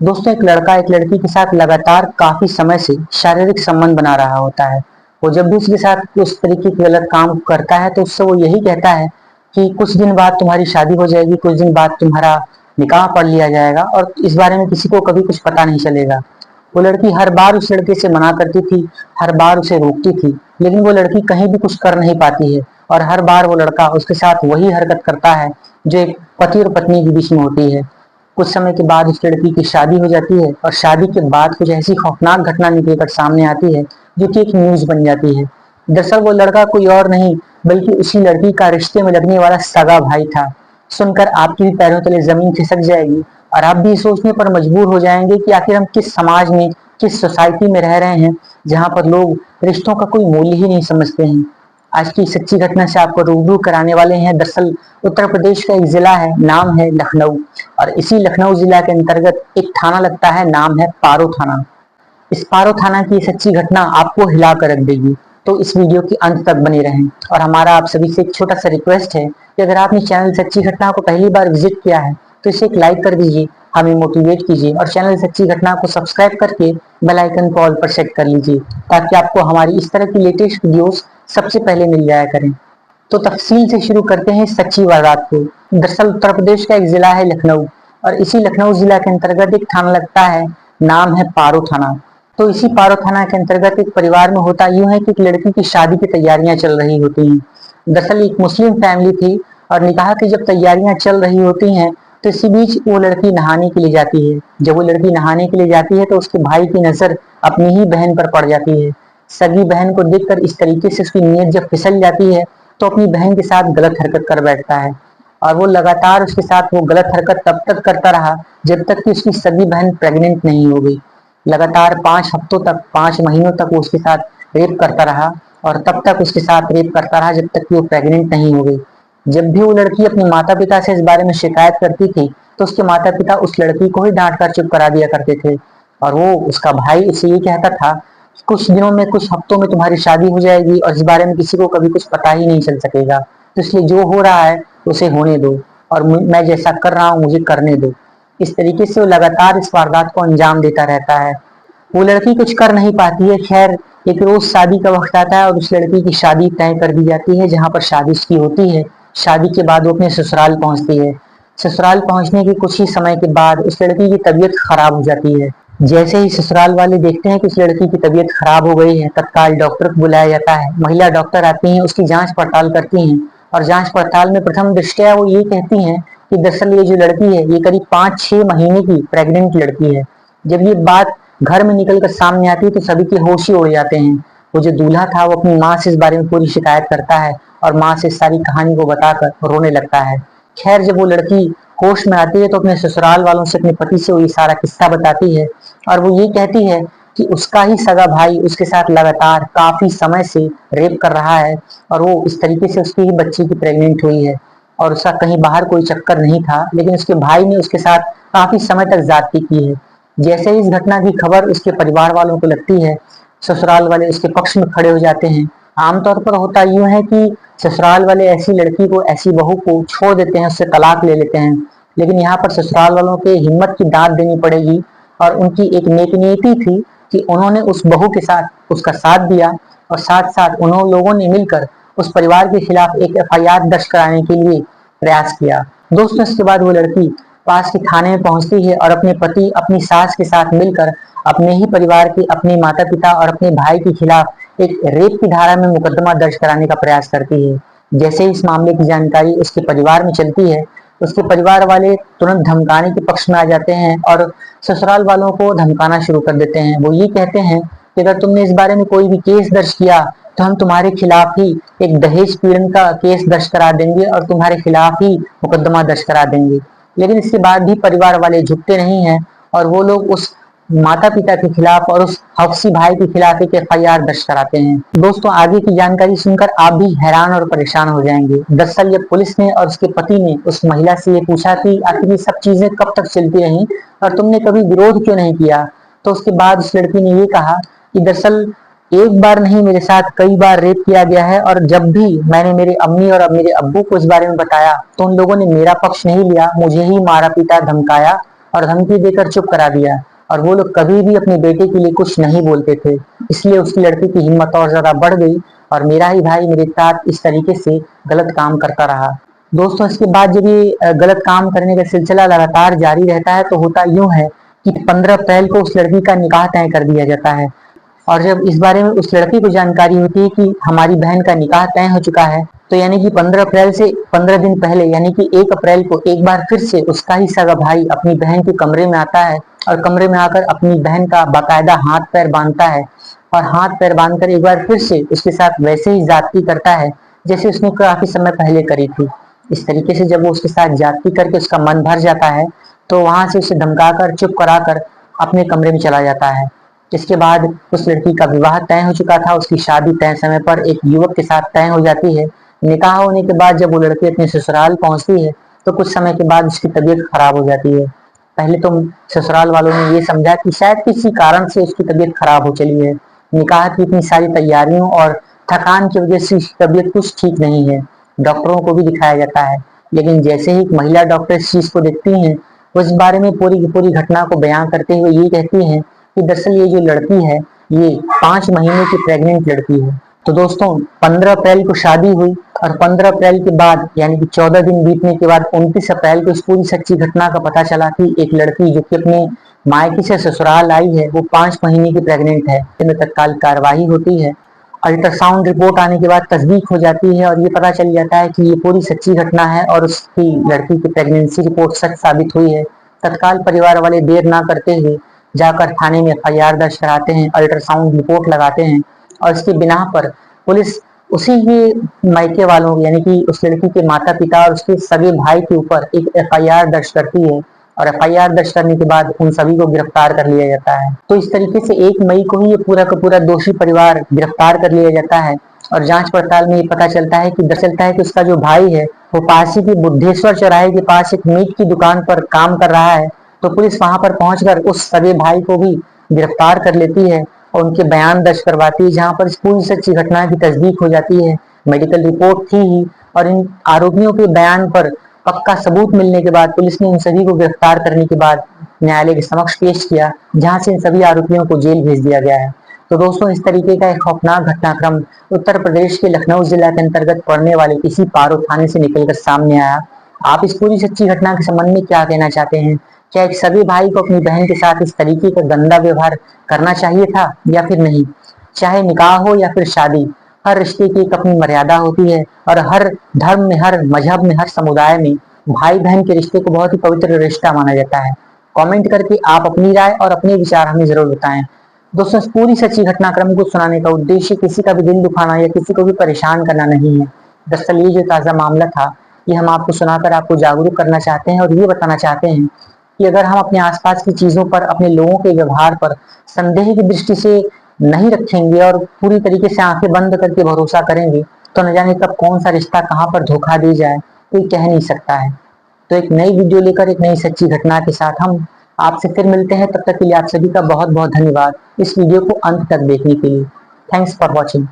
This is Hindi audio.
दोस्तों, एक लड़का एक लड़की के साथ लगातार काफी समय से शारीरिक संबंध बना रहा होता है। वो जब भी उसके साथ उस तरीके के गलत काम करता है तो उससे वो यही कहता है कि कुछ दिन बाद तुम्हारी शादी हो जाएगी, कुछ दिन बाद तुम्हारा निकाह पढ़ लिया जाएगा और इस बारे में किसी को कभी कुछ पता नहीं चलेगा। वो लड़की हर बार उस लड़के से मना करती थी, हर बार उसे रोकती थी, लेकिन वो लड़की कहीं भी कुछ कर नहीं पाती है और हर बार वो लड़का उसके साथ वही हरकत करता है जो एक पति और पत्नी के बीच में होती है। कुछ समय के बाद उस लड़की की शादी हो जाती है और शादी के बाद कुछ ऐसी खौफनाक घटना निकलकर सामने आती है जो कि एक न्यूज बन जाती है। दरअसल वो लड़का कोई और नहीं बल्कि उसी लड़की का रिश्ते में लगने वाला सगा भाई था। सुनकर आपकी भी पैरों तले जमीन खिसक जाएगी और आप भी सोचने पर मजबूर हो जाएंगे कि आखिर हम किस समाज में, किस सोसाइटी में रह रहे हैं जहां पर लोग रिश्तों का कोई मूल्य ही नहीं समझते हैं। आज की सच्ची घटना से आपको रूबरू कराने वाले हैं। दरअसल उत्तर प्रदेश का एक जिला है, नाम है लखनऊ, और इसी लखनऊ जिला के अंतर्गत एक थाना लगता है, नाम है पारो थाना। इस पारो थाना की सच्ची घटना आपको हिला कर रख देगी, तो इस वीडियो के अंत तक बने रहें। और हमारा आप सभी से एक छोटा सा रिक्वेस्ट है कि अगर आपने चैनल सच्ची घटना को पहली बार विजिट किया है तो इसे एक लाइक कर दीजिए, हमें मोटिवेट कीजिए और चैनल सच्ची घटना को सब्सक्राइब करके बेल आइकन को ऑल पर सेट कर लीजिए ताकि आपको हमारी इस तरह की लेटेस्ट वीडियोस सबसे पहले मिल जाया करें। तो तफसील से शुरू करते हैं सच्ची वारदात को। दरअसल उत्तर प्रदेश का एक जिला है लखनऊ और इसी लखनऊ जिला के अंतर्गत एक थाना लगता है, नाम है पारो थाना। तो इसी पारो थाना के अंतर्गत एक परिवार में होता यूं है कि एक लड़की की शादी की तैयारियां चल रही होती हैं। दरअसल एक मुस्लिम फैमिली थी और निकाह की जब तैयारियां चल रही होती हैं तो इसी बीच वो लड़की नहाने के लिए जाती है। जब वो लड़की नहाने के लिए जाती है तो उसके भाई की नजर अपनी ही बहन पर पड़ जाती है। सगी बहन को देखकर इस तरीके से उसकी नीयत जब फिसल जाती है तो अपनी बहन के साथ गलत हरकत कर बैठता है और वो लगातार उसके साथ वो गलत हरकत तब तक करता रहा जब तक कि उसकी सगी बहन प्रेग्नेंट नहीं हो गई। लगातार 5 हफ्तों तक, 5 महीनों तक वो उसके साथ रेप करता रहा और तब तक उसके साथ रेप करता रहा जब तक कि वो प्रेग्नेंट नहीं हो गई। जब भी वो लड़की अपने माता पिता से इस बारे में शिकायत करती थी तो उसके माता पिता उस लड़की को ही डांट कर चुप करा दिया करते थे और वो उसका भाई उसे ये कहता था कि कुछ दिनों में, कुछ हफ्तों में तुम्हारी शादी हो जाएगी और इस बारे में किसी को कभी कुछ पता ही नहीं चल सकेगा, तो इसलिए जो हो रहा है उसे होने दो और मैं जैसा कर रहा हूँ मुझे करने दो। इस तरीके से वो लगातार इस वारदात को अंजाम देता रहता है। वो लड़की कुछ कर नहीं पाती है। खैर, एक रोज शादी का वक्त आता है और उस लड़की की शादी तय कर दी जाती है जहां पर शादी उसकी होती है। शादी के बाद वो अपने ससुराल पहुंचती है। ससुराल पहुंचने के कुछ ही समय के बाद उस लड़की की तबीयत खराब हो जाती है। जैसे ही ससुराल वाले देखते हैं कि उस लड़की की तबीयत खराब हो गई है, तत्काल डॉक्टर को बुलाया जाता है। महिला डॉक्टर आती हैं, उसकी जांच पड़ताल करती हैं और जांच पड़ताल में प्रथम दृष्टया वो ये कहती हैं कि दरअसल ये जो लड़की है ये करीब 5-6 महीने की प्रेग्नेंट लड़की है। जब ये बात घर में निकलकर सामने आती है तो सभी के होश ही उड़ जाते हैं। वो जो दूल्हा था वो अपनी माँ से इस बारे में पूरी शिकायत करता है और माँ से सारी कहानी को बताकर रोने लगता है। खैर, जब वो लड़की होश में आती है तो अपने ससुराल वालों से, अपने पति से वो ये सारा किस्सा बताती है और वो ये कहती है कि उसका ही सगा भाई उसके साथ लगातार काफी समय से रेप कर रहा है और वो इस तरीके से उसकी ही बच्ची की प्रेग्नेंट हुई है और उसका कहीं बाहर कोई चक्कर नहीं था, लेकिन उसके भाई ने उसके साथ काफी समय तक ज्यादती की है। जैसे ही इस घटना की खबर उसके परिवार वालों को लगती है, ससुराल वाले उसके पक्ष में खड़े हो जाते हैं। आमतौर पर होता यूं है कि ससुराल वाले ऐसी लड़की को, ऐसी बहू को छोड़ देते हैं, उससे तलाक ले लेते हैं, लेकिन यहाँ पर ससुराल वालों के हिम्मत की दांत देनी पड़ेगी और उनकी एक नेक नीति थी कि उन्होंने उस बहू के साथ उसका साथ दिया और साथ साथ उन्होंने लोगों ने मिलकर उस परिवार के खिलाफ एक एफआईआर दर्ज कराने के लिए प्रयास किया। दोस्तों, इसके बाद वो लड़की पास के थाने में पहुंचती है और अपने पति, अपनी सास के साथ मिलकर अपने ही परिवार के, अपने माता पिता और अपने भाई के खिलाफ एक रेप की धारा में मुकदमा दर्ज कराने का प्रयास करती है। जैसे ही इस मामले की जानकारी उसके परिवार में चलती है, उसके परिवार वाले तुरंत धमकाने के पक्ष में आ जाते हैं और ससुराल वालों को धमकाना शुरू कर देते हैं। वो ये कहते हैं कि अगर तुमने इस बारे में कोई भी केस दर्ज किया तो हम तुम्हारे खिलाफ ही एक दहेज पीड़न का केस दर्ज करा देंगे और तुम्हारे खिलाफ ही मुकदमा दर्ज करा देंगे। लेकिन इसके बाद भी परिवार वाले झुकते नहीं हैं और वो लोग उस माता पिता के खिलाफ और उस हफ्सी भाई के खिलाफ एक एफआईआर दर्ज कराते हैं। दोस्तों, आगे की जानकारी सुनकर आप भी हैरान और परेशान हो जाएंगे। दरअसल जब पुलिस ने और उसके पति ने उस महिला से ये पूछा कि आखिर ये सब चीजें कब तक चलती रहीं और तुमने कभी विरोध क्यों नहीं किया, तो उसके बाद उस लड़की ने ये कहा कि दरअसल एक बार नहीं, मेरे साथ कई बार रेप किया गया है और जब भी मैंने मेरे अम्मी और मेरे अब्बू को इस बारे में बताया तो उन लोगों ने मेरा पक्ष नहीं लिया, मुझे ही मारा पीटा, धमकाया और धमकी देकर चुप करा दिया, और वो लोग कभी भी अपने बेटे के लिए कुछ नहीं बोलते थे। इसलिए उसकी लड़की की हिम्मत और ज्यादा बढ़ गई और मेरा ही भाई मेरे साथ इस तरीके से गलत काम करता रहा। दोस्तों, इसके बाद जब ये गलत काम करने का सिलसिला लगातार जारी रहता है तो होता यूं है कि 15 अप्रैल को उस लड़की का निकाह तय कर दिया जाता है। और जब इस बारे में उस लड़की को जानकारी होती है कि हमारी बहन का निकाह तय हो चुका है, तो यानी कि 15 अप्रैल से 15 दिन पहले यानी कि 1 अप्रैल को एक बार फिर से उसका ही सगा भाई अपनी बहन के कमरे में आता है और कमरे में आकर अपनी बहन का बाकायदा हाथ पैर बांधता है, और हाथ पैर बांधकर एक बार फिर से उसके साथ वैसे ही ज्यादती करता है जैसे उसने काफी समय पहले करी थी। इस तरीके से जब वो उसके साथ ज्यादती करके उसका मन भर जाता है तो वहां से उसे धमकाकर चुप कराकर अपने कमरे में चला जाता है। इसके बाद उस लड़की का विवाह तय हो चुका था, उसकी शादी तय समय पर एक युवक के साथ तय हो जाती है। निकाह होने के बाद जब वो लड़की अपने ससुराल पहुंचती है तो कुछ समय के बाद उसकी तबीयत खराब हो जाती है। पहले तो ससुराल वालों ने ये समझा कि शायद किसी कारण से उसकी तबीयत खराब हो चली है। निकाह की इतनी सारी तैयारियों और थकान की वजह से उसकी तबीयत कुछ ठीक नहीं है। डॉक्टरों को भी दिखाया जाता है, लेकिन जैसे ही एक महिला डॉक्टर इस चीज को देखती हैं, वो इस बारे में पूरी की पूरी घटना को बयां करते हुए ये कहती हैं कि दरअसल ये जो लड़की है ये 5 महीने की प्रेग्नेंट लड़की है। तो दोस्तों, 15 अप्रैल को शादी हुई और 15 अप्रैल के बाद यानी कि 14 दिन बीतने के बाद 29 अप्रैल को इस पूरी सच्ची घटना का पता चला कि एक लड़की जो कि अपने मायके से ससुराल आई है वो 5 महीने की प्रेग्नेंट है। इसमें तत्काल कार्रवाई होती है। अल्ट्रासाउंड रिपोर्ट आने के बाद तस्दीक हो जाती है और ये पता चल जाता है कि ये पूरी सच्ची घटना है और उसकी लड़की की प्रेगनेंसी रिपोर्ट सच साबित हुई है। तत्काल परिवार वाले देर ना करते हुए जाकर थाने में एफआईआर दर्ज कराते हैं, अल्ट्रासाउंड रिपोर्ट लगाते हैं और इसके बिना पर पुलिस उसी के मायके वालों यानी कि उस लड़की के माता पिता और उसके सगे भाई के ऊपर एक एफआईआर दर्ज करती है, और एफआईआर दर्ज करने के बाद उन सभी को गिरफ्तार कर लिया जाता है। तो इस तरीके से 1 मई को ही ये पूरा का पूरा दोषी परिवार गिरफ्तार कर लिया जाता है और जांच पड़ताल में ये पता चलता है कि उसका जो भाई है वो पास ही के बुद्धेश्वर चौराहे के पास एक मीट की दुकान पर काम कर रहा है। तो पुलिस वहां पर पहुंचकर उस सगे भाई को भी गिरफ्तार कर लेती है और उनके बयान दर्ज करवाती है, जहां पर इस पूरी सच्ची घटना की तस्दीक हो जाती है। मेडिकल रिपोर्ट थी ही, और इन आरोपियों के बयान पर पक्का सबूत मिलने के बाद पुलिस ने इन सभी को गिरफ्तार करने के बाद न्यायालय के समक्ष पेश किया, जहां से इन सभी आरोपियों को जेल भेज दिया गया है। तो दोस्तों, इस तरीके का एक खौफनाक घटनाक्रम उत्तर प्रदेश के लखनऊ जिला के अंतर्गत पड़ने वाले किसी पारो थाने से निकलकर सामने आया। आप इस पूरी सच्ची घटना के संबंध में क्या कहना चाहते हैं? क्या एक सगे भाई को अपनी बहन के साथ इस तरीके का गंदा व्यवहार करना चाहिए था या फिर नहीं? चाहे निकाह हो या फिर शादी, हर रिश्ते की एक अपनी मर्यादा होती है और हर धर्म में, हर मजहब में, हर समुदाय में भाई बहन के रिश्ते को बहुत ही पवित्र रिश्ता माना जाता है। कमेंट करके आप अपनी राय और अपने विचार हमें जरूर बताएं। दोस्तों, इस पूरी सच्ची घटनाक्रम को सुनाने का उद्देश्य किसी का भी दिल दुखाना या किसी को भी परेशान करना नहीं है। दरअसल ये जो ताजा मामला था ये हम आपको सुनाकर आपको जागरूक करना चाहते हैं और ये बताना चाहते हैं कि अगर हम अपने आसपास की चीजों पर, अपने लोगों के व्यवहार पर संदेह की दृष्टि से नहीं रखेंगे और पूरी तरीके से आंखें बंद करके भरोसा करेंगे तो न जाने कब कौन सा रिश्ता कहाँ पर धोखा दे जाए, कोई कह नहीं सकता है। तो एक नई वीडियो लेकर एक नई सच्ची घटना के साथ हम आपसे फिर मिलते हैं। तब तक के लिए आप सभी का बहुत बहुत धन्यवाद इस वीडियो को अंत तक देखने के लिए। Thanks for watching.